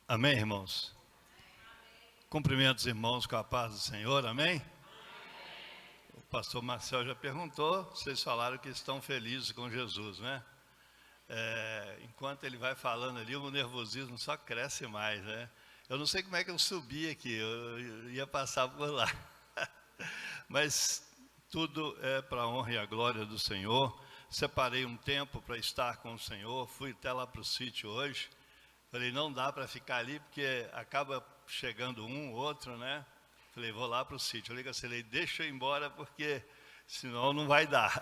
Amém, irmãos? Cumprimento os irmãos com a paz do Senhor, amém? O pastor Marcel já perguntou, vocês falaram que estão felizes com Jesus, né? Enquanto ele vai falando ali, o nervosismo só cresce mais, né? Eu não sei como é que eu subi aqui, eu ia passar por lá. Mas tudo é para a honra e a glória do Senhor. Separei um tempo para estar com o Senhor, fui até lá para o sítio hoje. Falei, não dá para ficar ali, porque acaba chegando um, outro, né? Falei, vou lá para o sítio. Eu falei, deixa eu ir embora, porque senão não vai dar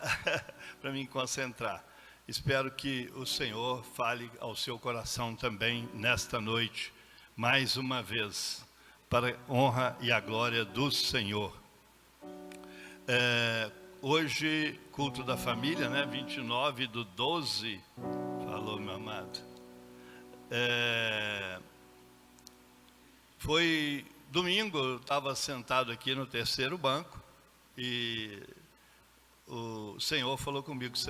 para me concentrar. Espero que o Senhor fale ao seu coração também nesta noite, mais uma vez, para a honra e a glória do Senhor. Hoje, culto da família, né? 29/12, falou meu amado. Foi domingo, eu estava sentado aqui no terceiro banco e o Senhor falou comigo que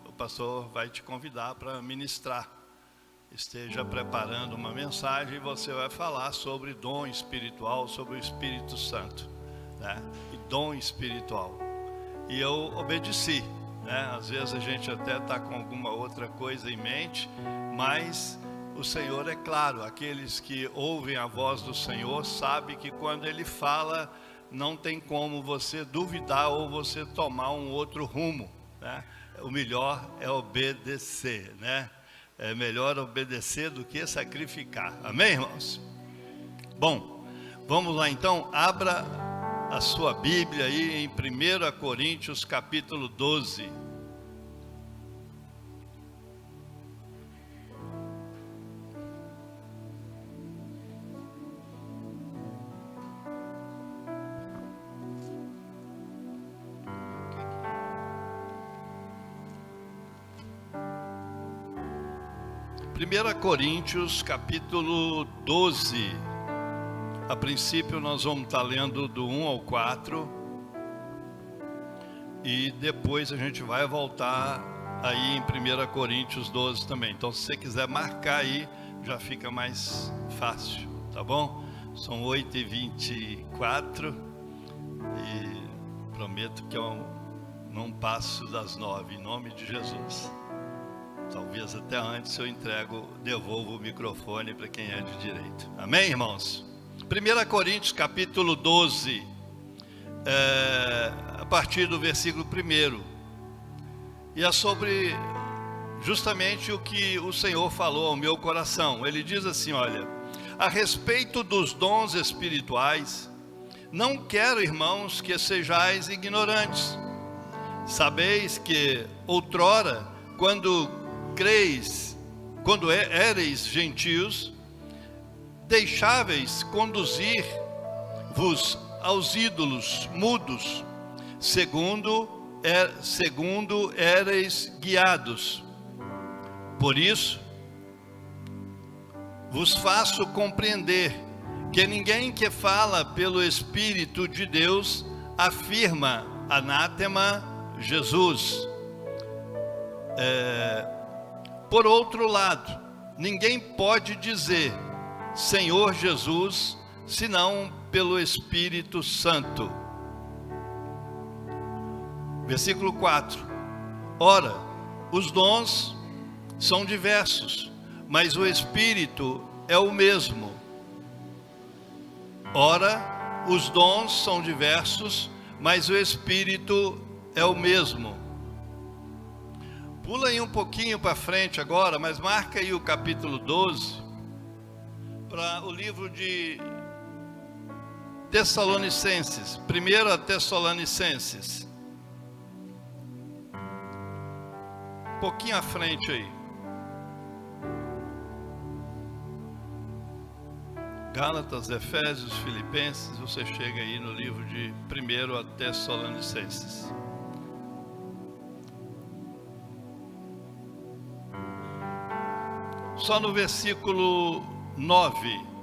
o pastor vai te convidar para ministrar. Esteja preparando uma mensagem e você vai falar sobre dom espiritual, sobre o Espírito Santo, né? E dom espiritual. E eu obedeci, né? Às vezes a gente até está com alguma outra coisa em mente, mas o Senhor é claro, aqueles que ouvem a voz do Senhor sabem que quando Ele fala, não tem como você duvidar ou você tomar um outro rumo, né? O melhor é obedecer, né? É melhor obedecer do que sacrificar, amém, irmãos? Bom, vamos lá então, abra a sua Bíblia aí em 1 Coríntios capítulo 12. Primeira Coríntios capítulo 12. A princípio nós vamos estar lendo do 1 ao 4 e depois a gente vai voltar aí em 1 Coríntios 12 também. Então se você quiser marcar aí, já fica mais fácil, tá bom? São 8h24 e prometo que eu não passo das 9, em nome de Jesus. Talvez até antes eu devolvo o microfone para quem é de direito. Amém, irmãos? 1 Coríntios capítulo 12, a partir do versículo 1. E é sobre justamente o que o Senhor falou ao meu coração. Ele diz assim, olha, a respeito dos dons espirituais, não quero, irmãos, que sejais ignorantes. Sabeis que outrora, quando éreis gentios, deixáveis conduzir-vos aos ídolos mudos, segundo éreis guiados. Por isso, vos faço compreender que ninguém que fala pelo Espírito de Deus afirma anátema Jesus. Por outro lado, ninguém pode dizer Senhor Jesus, senão pelo Espírito Santo. Versículo 4. Ora, os dons são diversos, mas o Espírito é o mesmo. Ora, os dons são diversos, mas o Espírito é o mesmo. Pula aí um pouquinho para frente agora, mas marca aí o capítulo 12, para o livro de Tessalonicenses, 1 Tessalonicenses. Um pouquinho à frente aí. Gálatas, Efésios, Filipenses, você chega aí no livro de 1 Tessalonicenses. Só no versículo 9.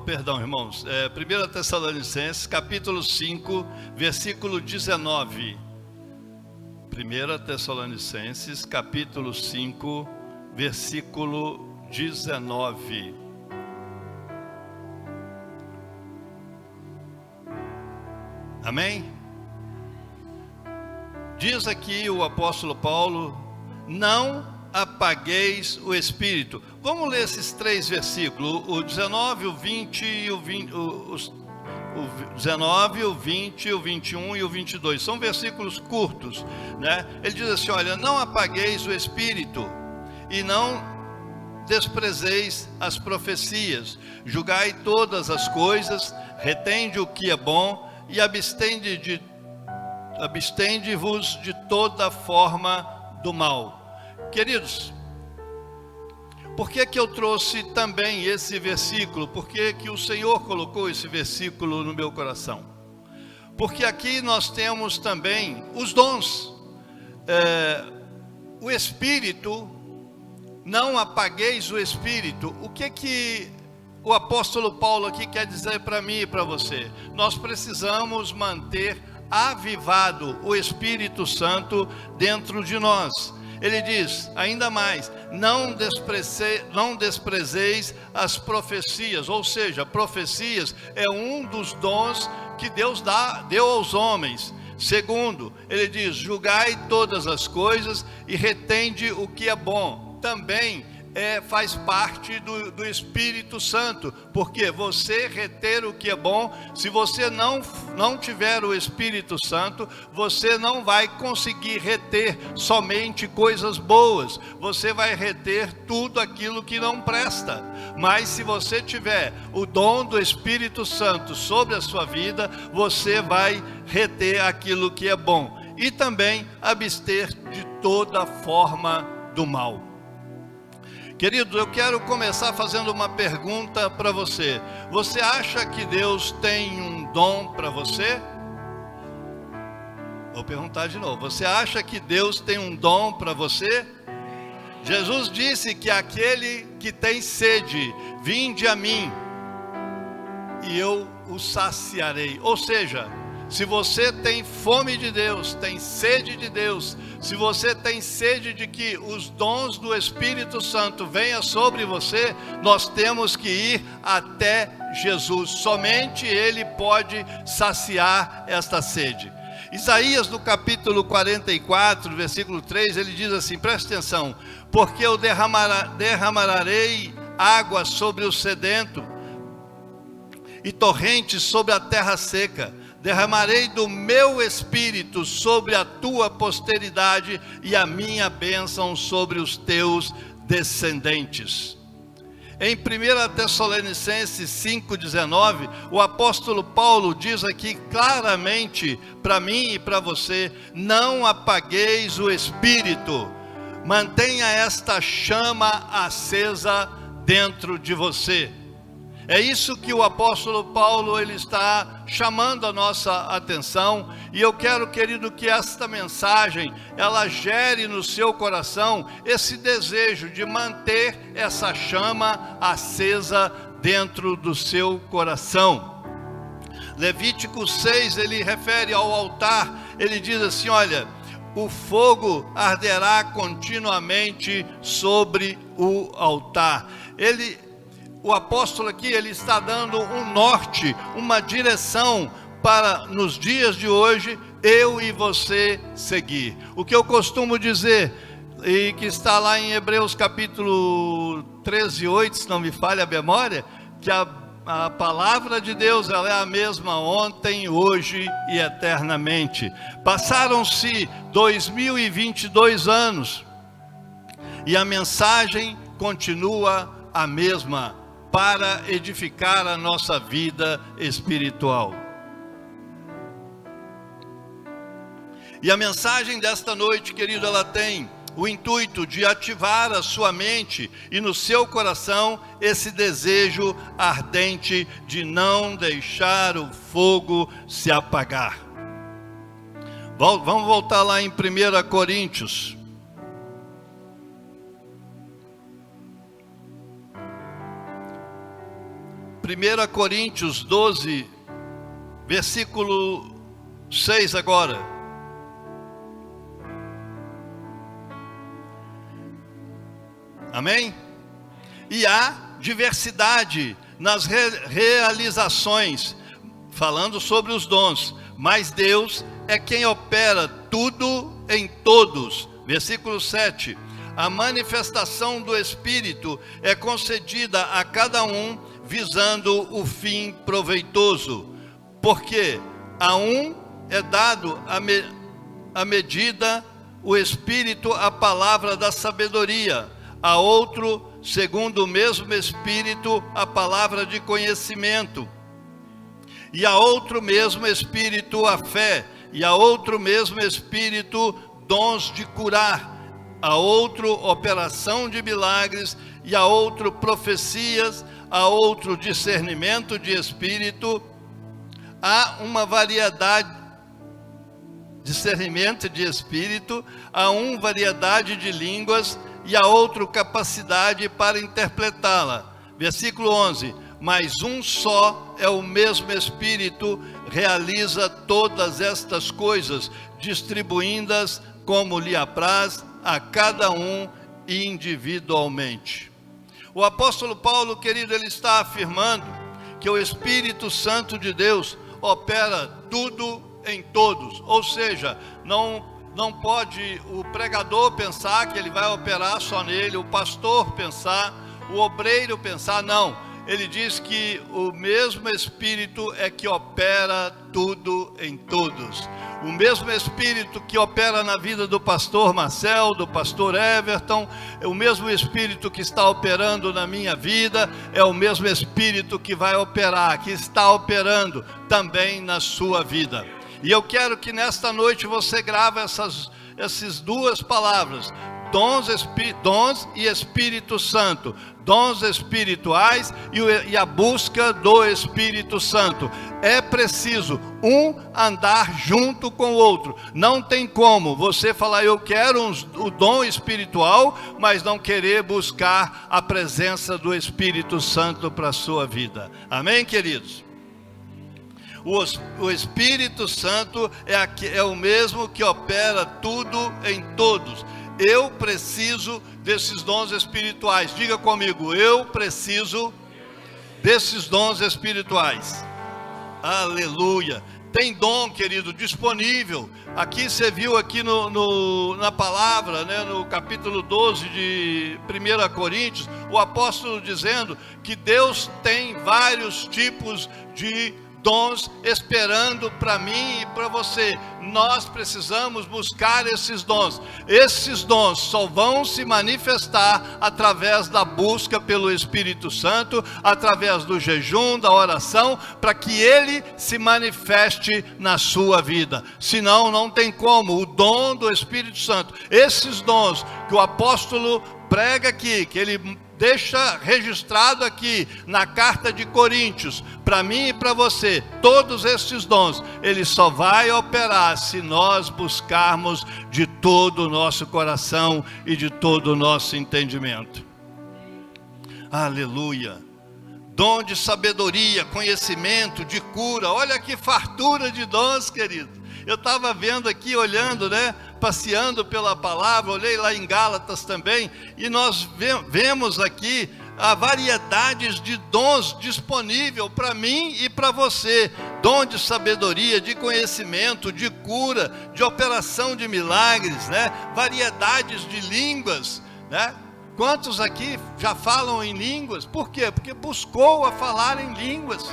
Perdão, irmãos. 1 Tessalonicenses, capítulo 5, versículo 19. 1 Tessalonicenses, capítulo 5, versículo 19. Amém? Diz aqui o apóstolo Paulo: não apagueis o Espírito. Vamos ler esses 3 versículos, o 19, o 20 e o 20, o 19, o 20, o 21 e o 22. São versículos curtos, né? Ele diz assim: olha, não apagueis o Espírito e não desprezeis as profecias. Julgai todas as coisas, retende o que é bom e abstende-vos de toda forma do mal. Queridos, por que eu trouxe também esse versículo? Por que o Senhor colocou esse versículo no meu coração? Porque aqui nós temos também os dons. O Espírito, não apagueis o Espírito. O que o apóstolo Paulo aqui quer dizer para mim e para você? Nós precisamos manter avivado o Espírito Santo dentro de nós. Ele diz ainda mais: não desprezeis as profecias. Ou seja, profecias é um dos dons que Deus deu aos homens. Segundo, ele diz: julgai todas as coisas e retende o que é bom. Também faz parte do Espírito Santo, porque você reter o que é bom, se você não tiver o Espírito Santo, você não vai conseguir reter somente coisas boas, você vai reter tudo aquilo que não presta. Mas se você tiver o dom do Espírito Santo sobre a sua vida, você vai reter aquilo que é bom e também abster de toda forma do mal. Querido, eu quero começar fazendo uma pergunta para você. Você acha que Deus tem um dom para você? Vou perguntar de novo. Você acha que Deus tem um dom para você? Jesus disse que aquele que tem sede, vinde a mim, e eu o saciarei. Ou seja, se você tem fome de Deus, tem sede de Deus, se você tem sede de que os dons do Espírito Santo venham sobre você, nós temos que ir até Jesus. Somente Ele pode saciar esta sede. Isaías, no capítulo 44, versículo 3, ele diz assim, presta atenção: porque eu derramarei água sobre o sedento e torrentes sobre a terra seca. Derramarei do meu espírito sobre a tua posteridade e a minha bênção sobre os teus descendentes. Em 1 Tessalonicenses 5,19, o apóstolo Paulo diz aqui claramente para mim e para você: não apagueis o espírito, mantenha esta chama acesa dentro de você. É isso que o apóstolo Paulo ele está chamando a nossa atenção, e eu quero, querido, que esta mensagem ela gere no seu coração esse desejo de manter essa chama acesa dentro do seu coração. Levítico 6, ele refere ao altar, ele diz assim, olha, o fogo arderá continuamente sobre o altar. O apóstolo aqui, ele está dando um norte, uma direção para, nos dias de hoje, eu e você seguir. O que eu costumo dizer, e que está lá em Hebreus capítulo 13, 8, se não me falha a memória, que a palavra de Deus, ela é a mesma ontem, hoje e eternamente. Passaram-se 2022 anos, e a mensagem continua a mesma, para edificar a nossa vida espiritual. E a mensagem desta noite, querido, ela tem o intuito de ativar a sua mente e no seu coração esse desejo ardente de não deixar o fogo se apagar. Vamos voltar lá em 1 Coríntios. 1 Coríntios 12, versículo 6 agora. Amém? E há diversidade nas realizações, falando sobre os dons, mas Deus é quem opera tudo em todos. Versículo 7. A manifestação do Espírito é concedida a cada um visando o fim proveitoso, porque a um é dado a medida, o Espírito, a palavra da sabedoria, a outro, segundo o mesmo Espírito, a palavra de conhecimento, e a outro mesmo Espírito a fé, e a outro mesmo Espírito dons de curar, a outro operação de milagres, e a outro profecias, a outro discernimento de espírito. Há uma variedade, discernimento de espírito, a um variedade de línguas, e a outro capacidade para interpretá-la. Versículo 11. Mas um só é o mesmo Espírito, realiza todas estas coisas, distribuindo-as como lhe apraz a cada um individualmente. O apóstolo Paulo, querido, ele está afirmando que o Espírito Santo de Deus opera tudo em todos, ou seja, não pode o pregador pensar que ele vai operar só nele, o pastor pensar, o obreiro pensar, não. Ele diz que o mesmo Espírito é que opera tudo em todos. O mesmo Espírito que opera na vida do pastor Marcel, do pastor Everton, é o mesmo Espírito que está operando na minha vida, é o mesmo Espírito que vai operar, que está operando também na sua vida. E eu quero que nesta noite você grave essas duas palavras, dons e Espírito Santo, dons espirituais e a busca do Espírito Santo. É preciso um andar junto com o outro. Não tem como você falar, eu quero o dom espiritual, mas não querer buscar a presença do Espírito Santo para a sua vida. Amém, queridos? O Espírito Santo é o mesmo que opera tudo em todos. Eu preciso desses dons espirituais. Diga comigo, eu preciso desses dons espirituais. Aleluia. Tem dom, querido, disponível. Aqui você viu aqui na palavra, né, no capítulo 12 de 1 Coríntios, o apóstolo dizendo que Deus tem vários tipos de dons esperando para mim e para você. Nós precisamos buscar esses dons. Esses dons só vão se manifestar através da busca pelo Espírito Santo, através do jejum, da oração, para que ele se manifeste na sua vida. Senão não tem como. O dom do Espírito Santo, esses dons que o apóstolo prega aqui, que ele deixa registrado aqui na carta de Coríntios, para mim e para você, todos estes dons, ele só vai operar se nós buscarmos de todo o nosso coração e de todo o nosso entendimento. Aleluia. Dom de sabedoria, conhecimento, de cura. Olha que fartura de dons, querido. Eu estava vendo aqui, olhando, né, passeando pela palavra, olhei lá em Gálatas também, e nós vemos aqui a variedades de dons disponível para mim e para você. Dom de sabedoria, de conhecimento, de cura, de operação de milagres, né? Variedades de línguas, né? Quantos aqui já falam em línguas? Por quê? Porque buscou a falar em línguas.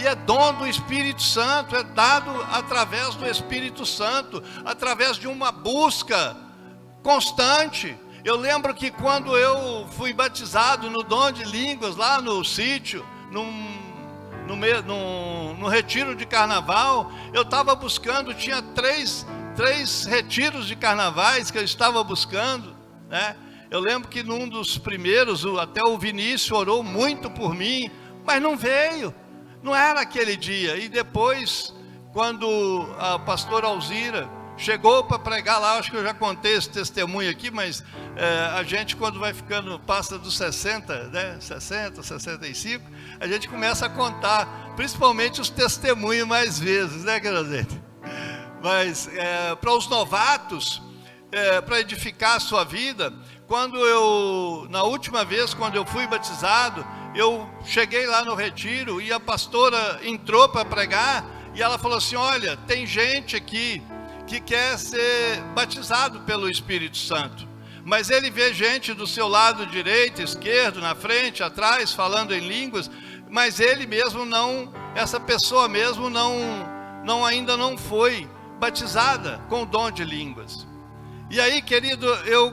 E é dom do Espírito Santo, é dado através do Espírito Santo, através de uma busca constante. Eu lembro que quando eu fui batizado no dom de línguas, lá no sítio, no retiro de carnaval, eu estava buscando, tinha três retiros de carnavais que eu estava buscando, né? Eu lembro que num dos primeiros, até o Vinícius orou muito por mim, mas não veio. Não era aquele dia. E depois, quando a pastora Alzira chegou para pregar lá, acho que eu já contei esse testemunho aqui, mas a gente, quando vai ficando, passa dos 60, né, 60, 65, a gente começa a contar, principalmente os testemunhos mais vezes, né, querida? Mas para os novatos, para edificar a sua vida, na última vez, quando eu fui batizado, eu cheguei lá no retiro e a pastora entrou para pregar e ela falou assim: olha, tem gente aqui que quer ser batizado pelo Espírito Santo, mas ele vê gente do seu lado direito, esquerdo, na frente, atrás, falando em línguas, mas ele mesmo não, essa pessoa mesmo ainda não foi batizada com o dom de línguas. E aí, querido,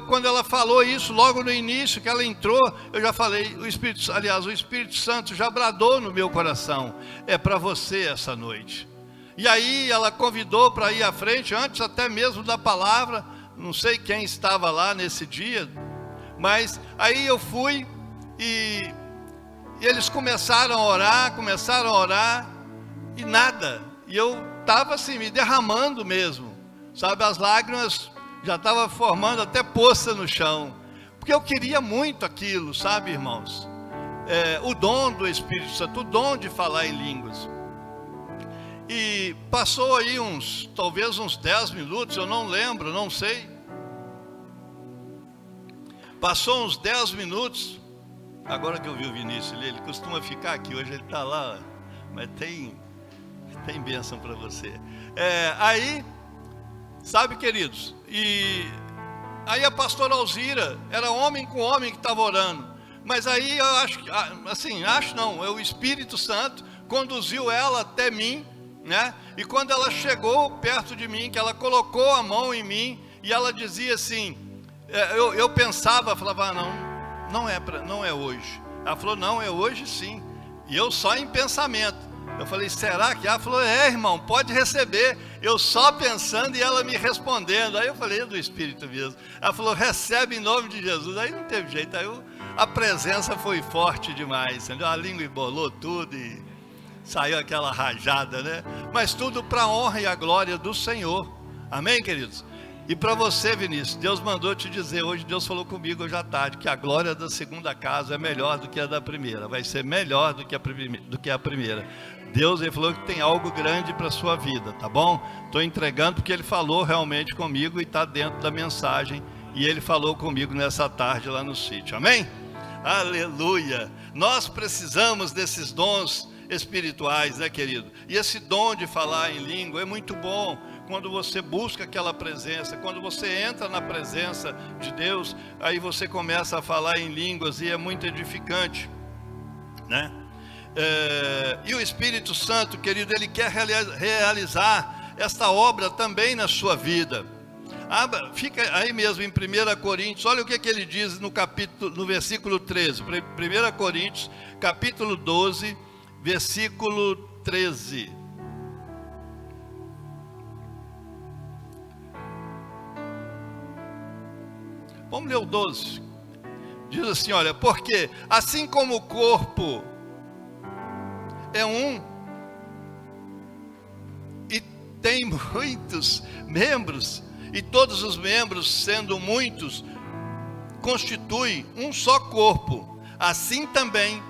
quando ela falou isso, logo no início que ela entrou, eu já falei, o Espírito Santo já bradou no meu coração: é para você essa noite. E aí ela convidou para ir à frente, antes até mesmo da palavra, não sei quem estava lá nesse dia, mas aí eu fui e eles começaram a orar, e nada, e eu estava assim, me derramando mesmo, sabe, as lágrimas já estavam formando até poça no chão, porque eu queria muito aquilo, sabe, irmãos, o dom do Espírito Santo, o dom de falar em línguas. E passou aí talvez uns 10 minutos, eu não lembro, não sei, passou uns 10 minutos, agora que eu vi o Vinícius, ele costuma ficar aqui, hoje ele está lá, mas tem bênção para você. Aí, sabe, queridos, e aí a pastora Alzira, era homem com homem que estava orando, mas aí eu o Espírito Santo conduziu ela até mim, né? E quando ela chegou perto de mim, que ela colocou a mão em mim, e ela dizia assim, eu pensava, falava, não é hoje. Ela falou, não, é hoje sim. E eu só em pensamento. Eu falei, será que? Ela falou, irmão, pode receber. Eu só pensando e ela me respondendo. Aí eu falei, é do Espírito mesmo. Ela falou, recebe em nome de Jesus. Aí não teve jeito, aí a presença foi forte demais, entendeu? A língua embolou tudo e saiu aquela rajada, né? Mas tudo para a honra e a glória do Senhor. Amém, queridos? E para você, Vinícius, Deus mandou te dizer, hoje Deus falou comigo hoje à tarde, que a glória da segunda casa é melhor do que a da primeira, vai ser melhor do que a primeira. Deus, ele falou que tem algo grande para a sua vida, tá bom? Estou entregando porque ele falou realmente comigo e está dentro da mensagem, e ele falou comigo nessa tarde lá no sítio, amém? Aleluia! Nós precisamos desses dons espirituais, né, querido? E esse dom de falar em língua é muito bom. Quando você busca aquela presença, quando você entra na presença de Deus, aí você começa a falar em línguas e é muito edificante, né? E o Espírito Santo, querido, ele quer realizar esta obra também na sua vida. Fica aí mesmo em 1 Coríntios, olha o que ele diz no versículo 13, 1 Coríntios, capítulo 12, versículo 13. Vamos ler o 12. Diz assim, olha, porque assim como o corpo é um e tem muitos membros, e todos os membros, sendo muitos, constituem um só corpo, assim também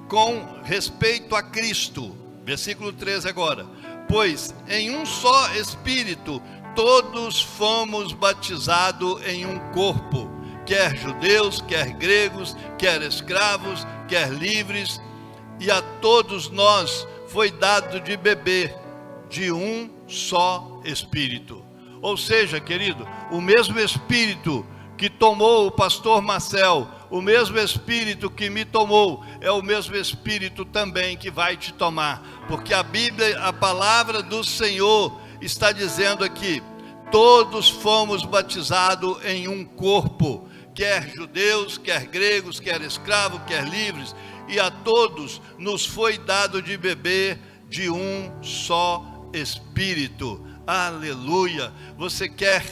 com respeito a Cristo. Versículo 13 agora. Pois em um só Espírito todos fomos batizados em um corpo, quer judeus, quer gregos, quer escravos, quer livres, e a todos nós foi dado de beber de um só Espírito. Ou seja, querido, o mesmo Espírito que tomou o pastor Marcel, o mesmo Espírito que me tomou, é o mesmo Espírito também que vai te tomar, porque a Bíblia, a palavra do Senhor está dizendo aqui, todos fomos batizados em um corpo, quer judeus, quer gregos, quer escravos, quer livres, e a todos nos foi dado de beber de um só Espírito. Aleluia! Você quer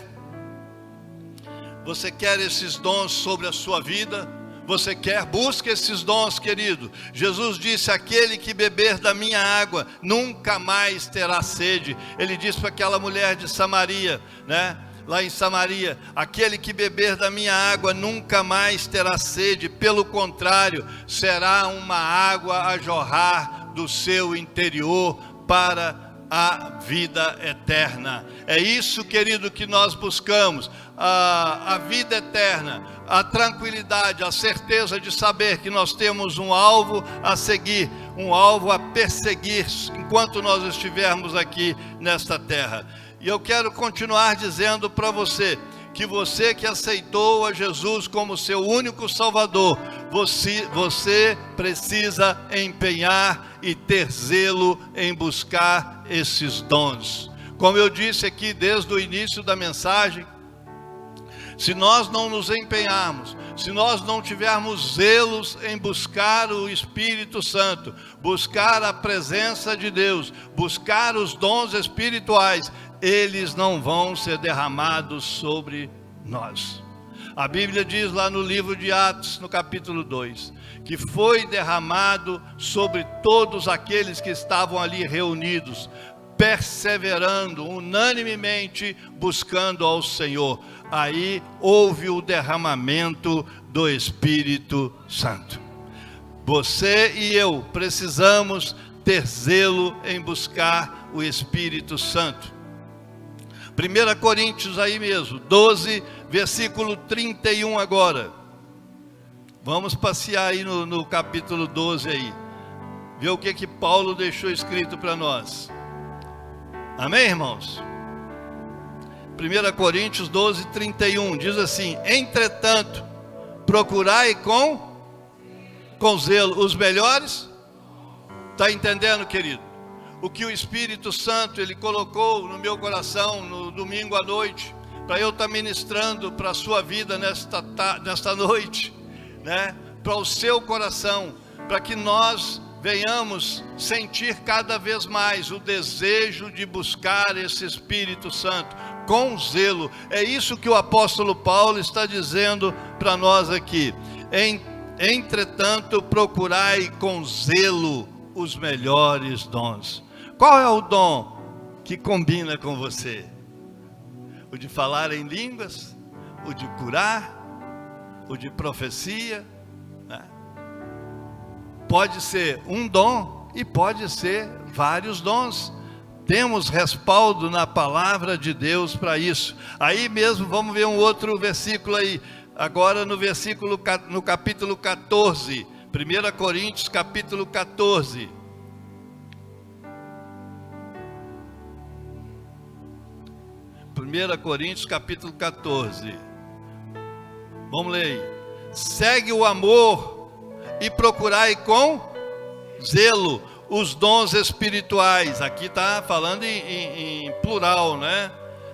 esses dons sobre a sua vida? Você quer? Busca esses dons, querido. Jesus disse, aquele que beber da minha água, nunca mais terá sede. Ele disse para aquela mulher de Samaria, né? Lá em Samaria, aquele que beber da minha água, nunca mais terá sede. Pelo contrário, será uma água a jorrar do seu interior para a vida eterna. É isso, querido, que nós buscamos, a vida eterna, a tranquilidade, a certeza de saber que nós temos um alvo a seguir, um alvo a perseguir enquanto nós estivermos aqui nesta terra. E eu quero continuar dizendo para você que aceitou a Jesus como seu único Salvador, você precisa empenhar e ter zelo em buscar esses dons. Como eu disse aqui desde o início da mensagem, se nós não nos empenharmos, se nós não tivermos zelos em buscar o Espírito Santo, buscar a presença de Deus, buscar os dons espirituais, eles não vão ser derramados sobre nós. A Bíblia diz lá no livro de Atos, no capítulo 2, que foi derramado sobre todos aqueles que estavam ali reunidos, perseverando, unanimemente buscando ao Senhor. Aí houve o derramamento do Espírito Santo. Você e eu precisamos ter zelo em buscar o Espírito Santo. 1 Coríntios aí mesmo, 12, versículo 31 agora. Vamos passear aí no capítulo 12 aí. Ver o que Paulo deixou escrito para nós. Amém, irmãos? 1 Coríntios 12, 31, diz assim: entretanto, procurai com zelo os melhores. Está entendendo, querido? O que o Espírito Santo, Ele colocou no meu coração no domingo à noite, para eu estar ministrando para a sua vida nesta noite, né? Para o seu coração, para que nós venhamos sentir cada vez mais o desejo de buscar esse Espírito Santo com zelo. É isso que o apóstolo Paulo está dizendo para nós aqui. Entretanto, procurai com zelo os melhores dons. Qual é o dom que combina com você? O de falar em línguas? O de curar? O de profecia? Né? Pode ser um dom e pode ser vários dons. Temos respaldo na palavra de Deus para isso. Aí mesmo vamos ver um outro versículo aí. Agora no capítulo 14. 1 Coríntios capítulo 14. 1 Coríntios capítulo 14. Vamos ler aí. Segue o amor e procurai com zelo os dons espirituais. Aqui está falando em plural, né?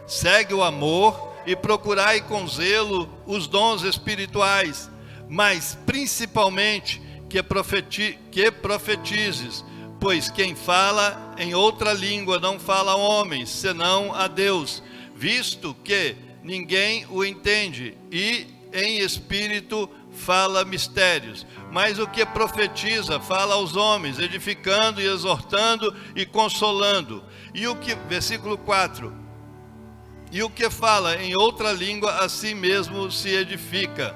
Segue o amor e procurai com zelo os dons espirituais, mas principalmente que profetizes, pois quem fala em outra língua não fala a homens, senão a Deus, visto que ninguém o entende, e em espírito fala mistérios. Mas o que profetiza fala aos homens, edificando e exortando e consolando. E o que, versículo 4, e o que fala em outra língua, a si mesmo se edifica.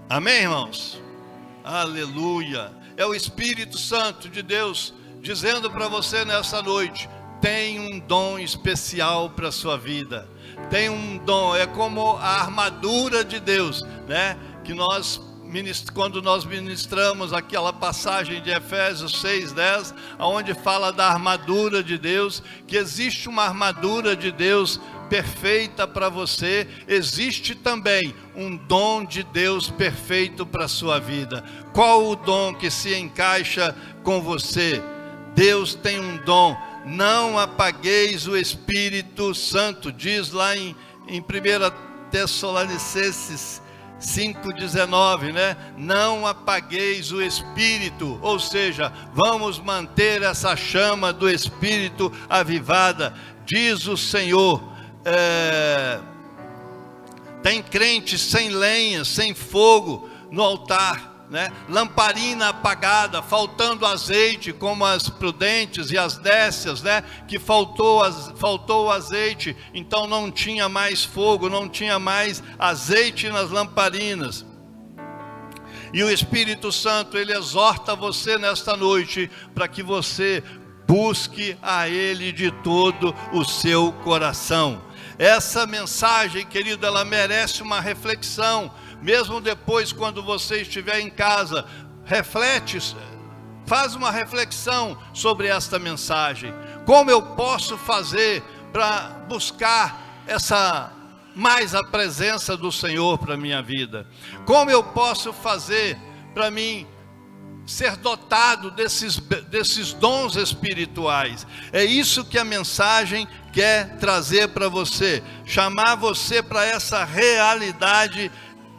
Amém, irmãos? Aleluia! É o Espírito Santo de Deus dizendo para você nessa noite: tem um dom especial para a sua vida. Tem um dom, é como a armadura de Deus, né? Que quando nós ministramos aquela passagem de Efésios 6:10, onde fala da armadura de Deus, que existe uma armadura de Deus perfeita para você, existe também um dom de Deus perfeito para a sua vida. Qual o dom que se encaixa com você? Deus tem um dom. Não apagueis o Espírito Santo, diz lá em 1 Tessalonicenses 5,19, né? Não apagueis o Espírito, ou seja, vamos manter essa chama do Espírito avivada, diz o Senhor. Tem crente sem lenha, sem fogo no altar, né? Lamparina apagada, faltando azeite, como as prudentes e as décias, né? Que faltou o azeite, então não tinha mais fogo, não tinha mais azeite nas lamparinas. E o Espírito Santo, ele exorta você nesta noite, para que você busque a Ele de todo o seu coração. Essa mensagem, querido, ela merece uma reflexão, mesmo depois quando você estiver em casa, reflete, faz uma reflexão sobre esta mensagem. Como eu posso fazer para buscar mais a presença do Senhor para a minha vida? Como eu posso fazer para mim ser dotado desses dons espirituais? É isso que a mensagem quer trazer para você, chamar você para essa realidade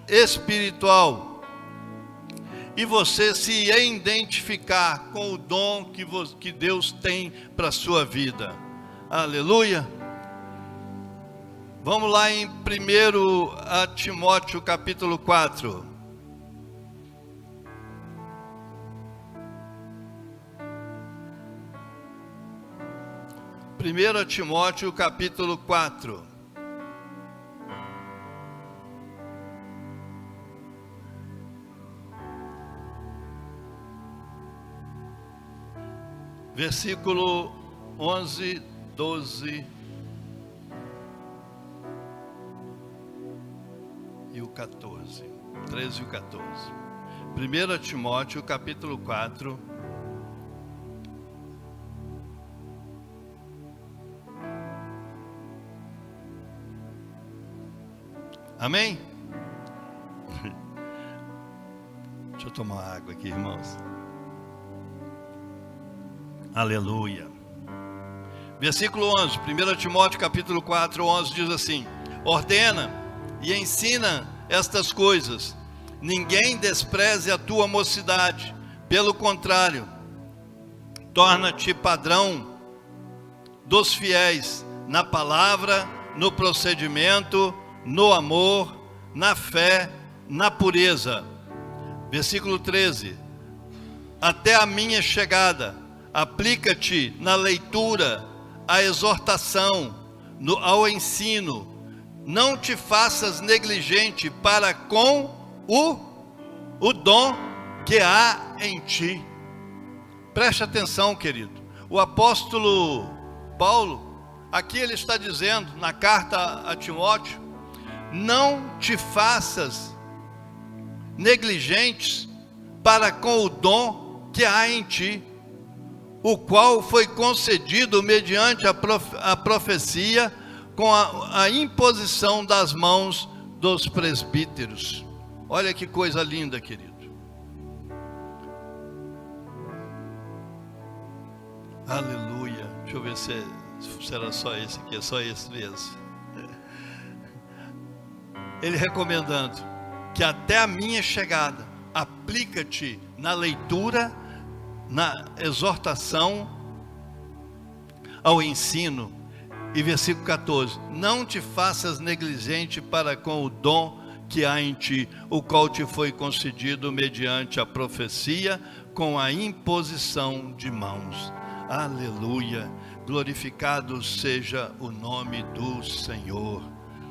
espiritual, e você se identificar com o dom que Deus tem para a sua vida. Aleluia. Vamos lá em 1 Timóteo capítulo 4. Primeiro Timóteo capítulo 4. Versículo 11, 12 e o 14. 13 e o 14. 1 Timóteo capítulo 4. Amém? Deixa eu tomar água aqui, irmãos. Aleluia. Versículo 11, 1 Timóteo capítulo 4, 11 diz assim: ordena e ensina estas coisas, ninguém despreze a tua mocidade, pelo contrário, torna-te padrão dos fiéis, na palavra, no procedimento, no amor, na fé, na pureza. Versículo 13: até a minha chegada, aplica-te na leitura, à exortação, ao ensino, não te faças negligente para com o dom que há em ti. Preste atenção, querido. O apóstolo Paulo, aqui ele está dizendo, na carta a Timóteo, não te faças negligentes para com o dom que há em ti, o qual foi concedido mediante a profecia, com a imposição das mãos dos presbíteros. Olha que coisa linda, querido. Aleluia. Deixa eu ver se era só esse aqui, é só esse mesmo. Ele recomendando que até a minha chegada, aplica-te na leitura, na exortação, ao ensino. E versículo 14: não te faças negligente para com o dom que há em ti, o qual te foi concedido mediante a profecia, com a imposição de mãos. Aleluia. Glorificado seja o nome do Senhor,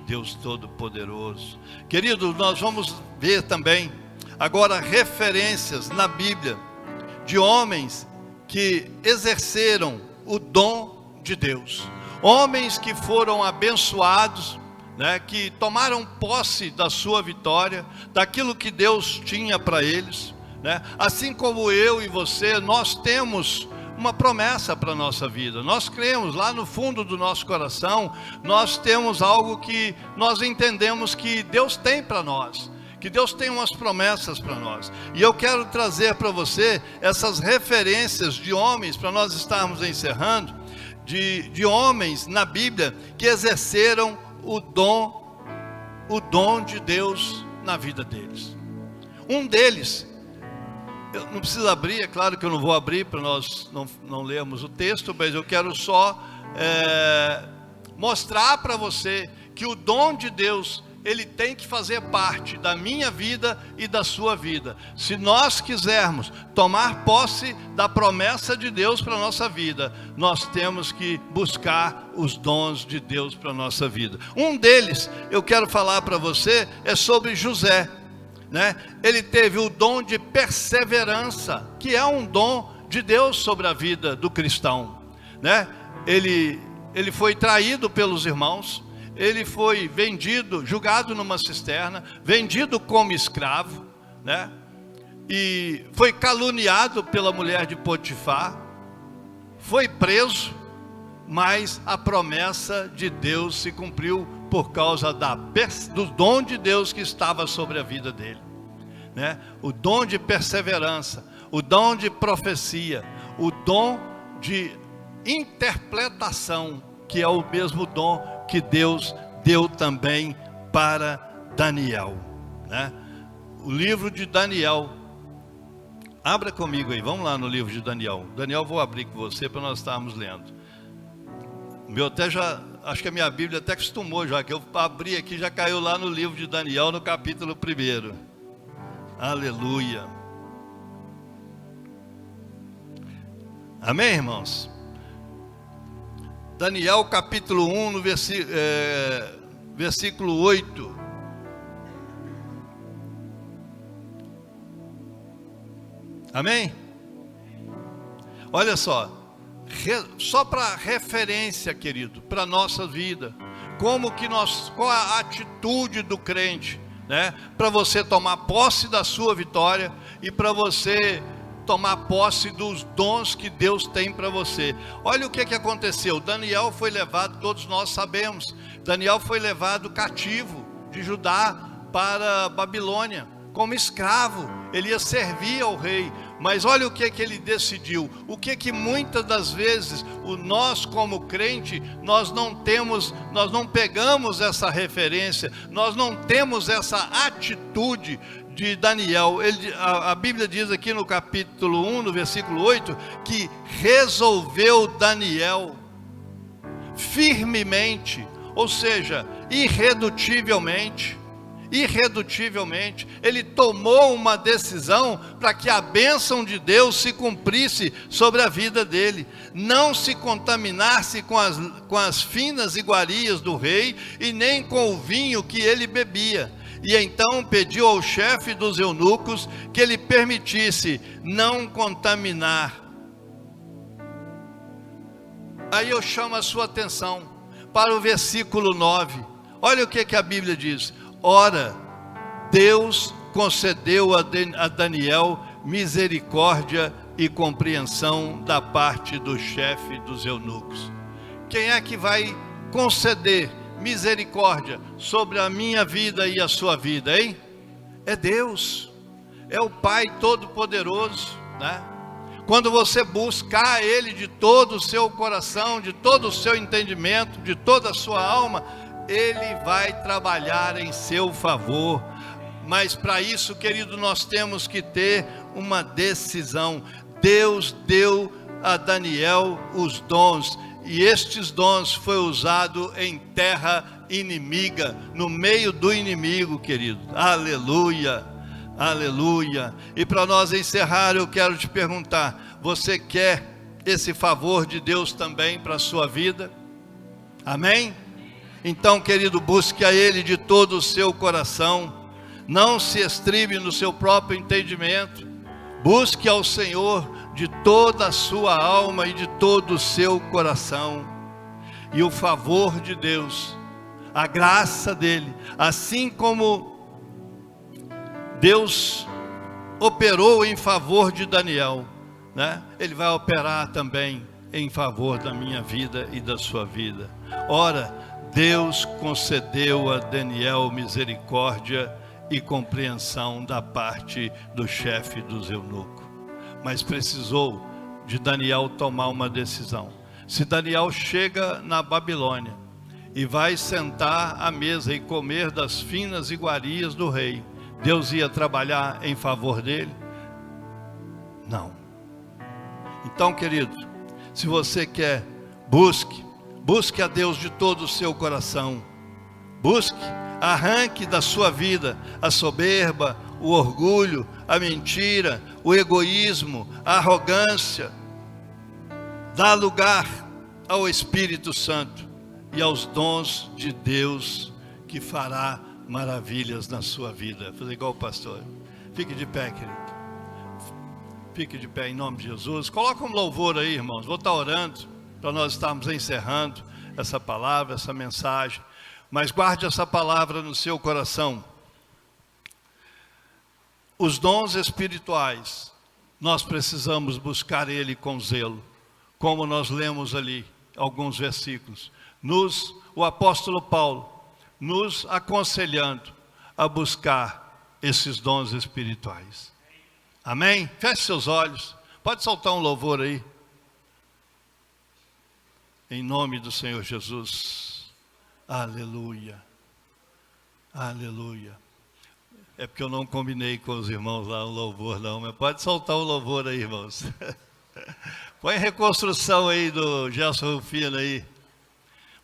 Deus Todo-Poderoso. Querido, nós vamos ver também agora referências na Bíblia de homens que exerceram o dom de Deus, homens que foram abençoados, que tomaram posse da sua vitória, daquilo que Deus tinha para eles, assim como eu e você, nós temos uma promessa para a nossa vida. Nós cremos lá no fundo do nosso coração, nós temos algo que nós entendemos que Deus tem para nós, que Deus tem umas promessas para nós. E eu quero trazer para você essas referências de homens, para nós estarmos encerrando, de homens na Bíblia que exerceram o dom de Deus na vida deles. Um deles, eu não preciso abrir, é claro que eu não vou abrir para nós não lermos o texto, mas eu quero só mostrar para você que o dom de Deus, ele tem que fazer parte da minha vida e da sua vida. Se nós quisermos tomar posse da promessa de Deus para a nossa vida, nós temos que buscar os dons de Deus para a nossa vida. Um deles, eu quero falar para você, é sobre José. Ele teve o dom de perseverança, que é um dom de Deus sobre a vida do cristão, né? Ele foi traído pelos irmãos, ele foi vendido, jogado numa cisterna, vendido como escravo, né? E foi caluniado pela mulher de Potifar, foi preso, mas a promessa de Deus se cumpriu por causa do dom de Deus que estava sobre a vida dele, né? O dom de perseverança, o dom de profecia, o dom de interpretação, que é o mesmo dom que Deus deu também para Daniel, né? O livro de Daniel, abra comigo aí, vamos lá no livro de Daniel. Daniel, vou abrir com você para nós estarmos lendo. Meu até já, acho que a minha Bíblia até acostumou já, que eu abri aqui, já caiu lá no livro de Daniel, no capítulo 1. Aleluia. Amém, irmãos? Daniel capítulo 1, no versículo 8. Amém? Olha só. Só para referência, querido, para a nossa vida, qual a atitude do crente, né? Para você tomar posse da sua vitória e para você tomar posse dos dons que Deus tem para você. Olha o que aconteceu. Daniel foi levado, todos nós sabemos, Daniel foi levado cativo de Judá para Babilônia, como escravo. Ele ia servir ao rei. Mas olha o que ele decidiu. O que muitas das vezes nós como crente, nós não pegamos essa referência, nós não temos essa atitude de Daniel. A Bíblia diz aqui no capítulo 1, no versículo 8, que resolveu Daniel firmemente, ou seja, irredutivelmente, ele tomou uma decisão para que a bênção de Deus se cumprisse sobre a vida dele, não se contaminasse com as finas iguarias do rei e nem com o vinho que ele bebia. E então pediu ao chefe dos eunucos que ele permitisse não contaminar. Aí eu chamo a sua atenção para o versículo 9. Olha o que a Bíblia diz. Ora, Deus concedeu a Daniel misericórdia e compreensão da parte do chefe dos eunucos. Quem é que vai conceder misericórdia sobre a minha vida e a sua vida, hein? É Deus, é o Pai Todo-Poderoso, né? Quando você buscar Ele de todo o seu coração, de todo o seu entendimento, de toda a sua alma, Ele vai trabalhar em seu favor. Mas para isso, querido, nós temos que ter uma decisão. Deus deu a Daniel os dons, e estes dons foi usado em terra inimiga, no meio do inimigo, querido. Aleluia, aleluia. E para nós encerrar, eu quero te perguntar: você quer esse favor de Deus também para a sua vida? Amém? Então, querido, busque a Ele de todo o seu coração, não se estribe no seu próprio entendimento, busque ao Senhor de toda a sua alma e de todo o seu coração, e o favor de Deus, a graça dEle, assim como Deus operou em favor de Daniel, né? Ele vai operar também em favor da minha vida e da sua vida. Ora, Deus concedeu a Daniel misericórdia e compreensão da parte do chefe dos eunucos, mas precisou de Daniel tomar uma decisão. Se Daniel chega na Babilônia e vai sentar à mesa e comer das finas iguarias do rei, Deus ia trabalhar em favor dele? Não. Então, querido, se você quer, busque a Deus de todo o seu coração. Busque, arranque da sua vida a soberba, o orgulho, a mentira, o egoísmo, a arrogância. Dá lugar ao Espírito Santo e aos dons de Deus, que fará maravilhas na sua vida. Fazer igual o pastor. Fique de pé, querido. Fique de pé em nome de Jesus. Coloca um louvor aí, irmãos. Vou estar orando para nós estarmos encerrando essa palavra, essa mensagem. Mas guarde essa palavra no seu coração. Os dons espirituais, nós precisamos buscar ele com zelo. Como nós lemos ali alguns versículos. O apóstolo Paulo nos aconselhando a buscar esses dons espirituais. Amém? Feche seus olhos. Pode soltar um louvor aí. Em nome do Senhor Jesus. Aleluia. Aleluia. É porque eu não combinei com os irmãos lá o louvor não, mas pode soltar o louvor aí, irmãos. Põe a reconstrução aí do Gelson Rufino aí.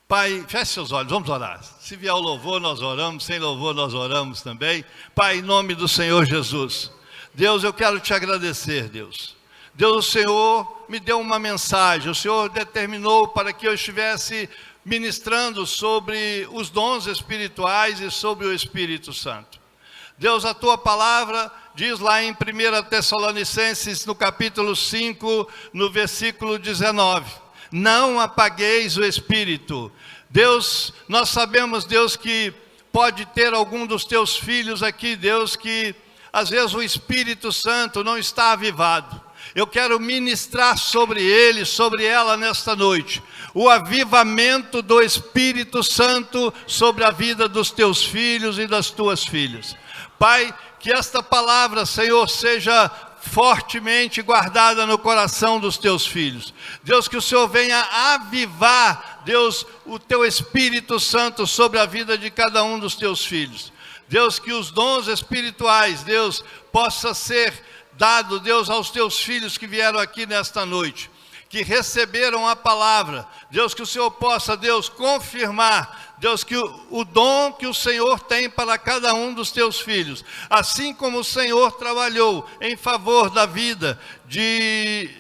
Pai, feche seus olhos, vamos orar. Se vier o louvor, nós oramos. Sem louvor, nós oramos também. Pai, em nome do Senhor Jesus. Deus, eu quero te agradecer, Deus. Deus, o Senhor me deu uma mensagem. O Senhor determinou para que eu estivesse ministrando sobre os dons espirituais e sobre o Espírito Santo. Deus, a tua palavra diz lá em 1 Tessalonicenses, no capítulo 5, no versículo 19. Não apagueis o Espírito. Deus, nós sabemos, Deus, que pode ter algum dos teus filhos aqui, Deus, que às vezes o Espírito Santo não está avivado. Eu quero ministrar sobre ele, sobre ela nesta noite, o avivamento do Espírito Santo sobre a vida dos teus filhos e das tuas filhas. Pai, que esta palavra, Senhor, seja fortemente guardada no coração dos teus filhos. Deus, que o Senhor venha avivar, Deus, o teu Espírito Santo sobre a vida de cada um dos teus filhos. Deus, que os dons espirituais, Deus, possa ser dado, Deus, aos teus filhos que vieram aqui nesta noite, que receberam a palavra. Deus, que o Senhor possa, Deus, confirmar, Deus, que o dom que o Senhor tem para cada um dos teus filhos, assim como o Senhor trabalhou em favor da vida de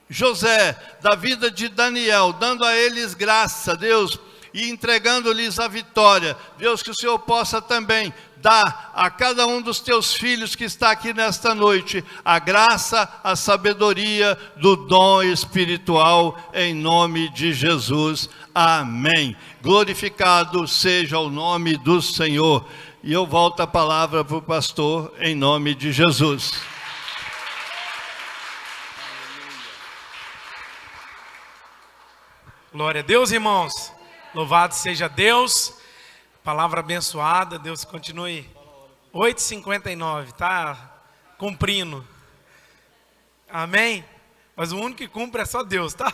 José, da vida de Daniel, dando a eles graça, Deus, e entregando-lhes a vitória. Deus, que o Senhor possa também dar a cada um dos teus filhos que está aqui nesta noite a graça, a sabedoria do dom espiritual, em nome de Jesus. Amém. Glorificado seja o nome do Senhor. E eu volto a palavra para o pastor, em nome de Jesus. Glória a Deus, irmãos. Louvado seja Deus. Palavra abençoada. Deus continue. 8h59, tá cumprindo. Amém? Mas o único que cumpre é só Deus, tá?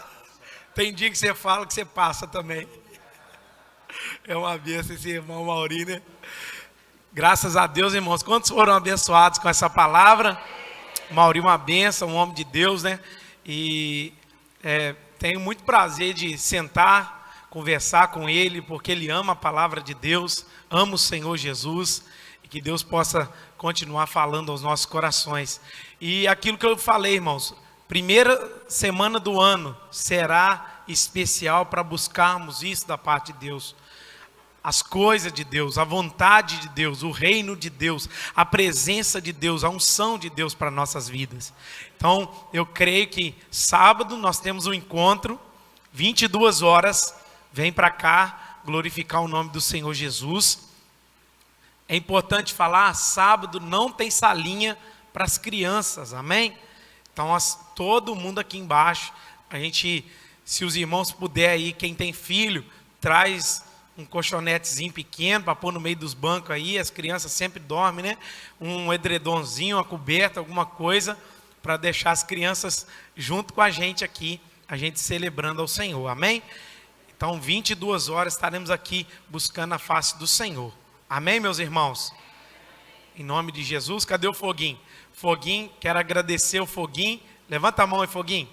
Tem dia que você fala que você passa também. É uma bênção esse irmão Mauri, né? Graças a Deus, irmãos. Quantos foram abençoados com essa palavra? Mauri, uma bênção, um homem de Deus, né? E tenho muito prazer de sentar, conversar com ele, porque ele ama a palavra de Deus, ama o Senhor Jesus, e que Deus possa continuar falando aos nossos corações. E aquilo que eu falei, irmãos, primeira semana do ano será especial para buscarmos isso da parte de Deus. As coisas de Deus, a vontade de Deus, o reino de Deus, a presença de Deus, a unção de Deus para nossas vidas. Então, eu creio que sábado nós temos um encontro, 22 horas, vem para cá glorificar o nome do Senhor Jesus. É importante falar, sábado não tem salinha para as crianças, amém? Então, todo mundo aqui embaixo, se os irmãos puderem aí, quem tem filho, traz um colchonetezinho pequeno para pôr no meio dos bancos aí, as crianças sempre dormem, né? Um edredomzinho, uma coberta, alguma coisa, para deixar as crianças junto com a gente aqui, a gente celebrando ao Senhor, amém? Então, 22 horas estaremos aqui buscando a face do Senhor. Amém, meus irmãos? Em nome de Jesus, cadê o Foguinho? Foguinho, quero agradecer o Foguinho. Levanta a mão aí, Foguinho.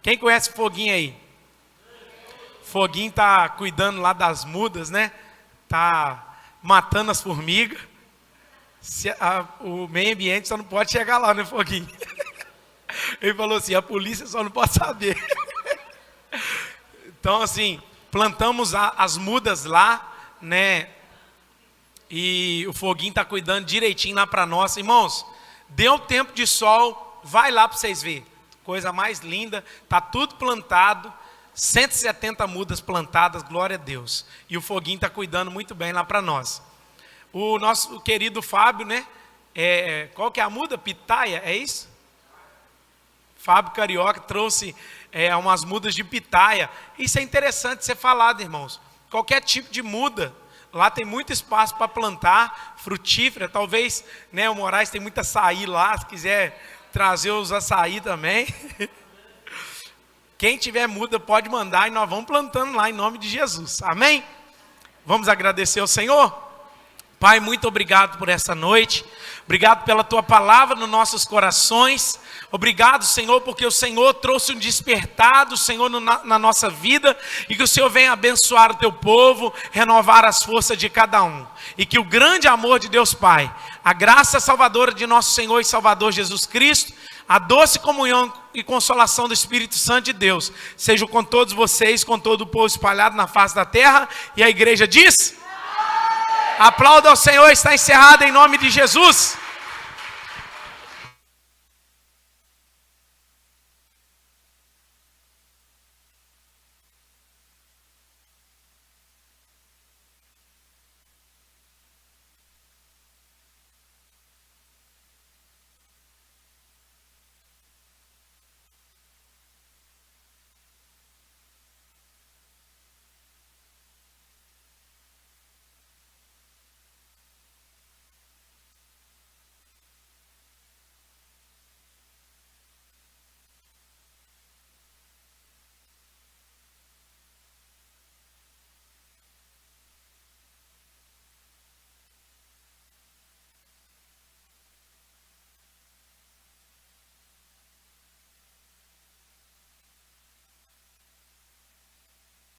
Quem conhece o Foguinho aí? Foguinho está cuidando lá das mudas, né? Está matando as formigas. O meio ambiente só não pode chegar lá, né, Foguinho? Ele falou assim, a polícia só não pode saber. Então, assim, plantamos as mudas lá, né? E o Foguinho está cuidando direitinho lá para nós. Irmãos, deu tempo de sol, vai lá para vocês verem. Coisa mais linda, está tudo plantado, 170 mudas plantadas, glória a Deus. E o foguinho está cuidando muito bem lá para nós. O nosso querido Fábio, né? Qual que é a muda? Pitaia, é isso? Fábio Carioca trouxe umas mudas de pitaia. Isso é interessante ser falado, irmãos. Qualquer tipo de muda, lá tem muito espaço para plantar, frutífera. Talvez, né, o Moraes tem muito açaí lá, se quiser trazer os açaí também. Quem tiver muda pode mandar e nós vamos plantando lá em nome de Jesus. Amém? Vamos agradecer ao Senhor? Pai, muito obrigado por essa noite. Obrigado pela tua palavra nos nossos corações. Obrigado, Senhor, porque o Senhor trouxe um despertar do Senhor na nossa vida. E que o Senhor venha abençoar o teu povo, renovar as forças de cada um. E que o grande amor de Deus Pai, a graça salvadora de nosso Senhor e Salvador Jesus Cristo, a doce comunhão e consolação do Espírito Santo de Deus, seja com todos vocês, com todo o povo espalhado na face da terra. E a igreja diz... Aplauda ao Senhor, está encerrado em nome de Jesus.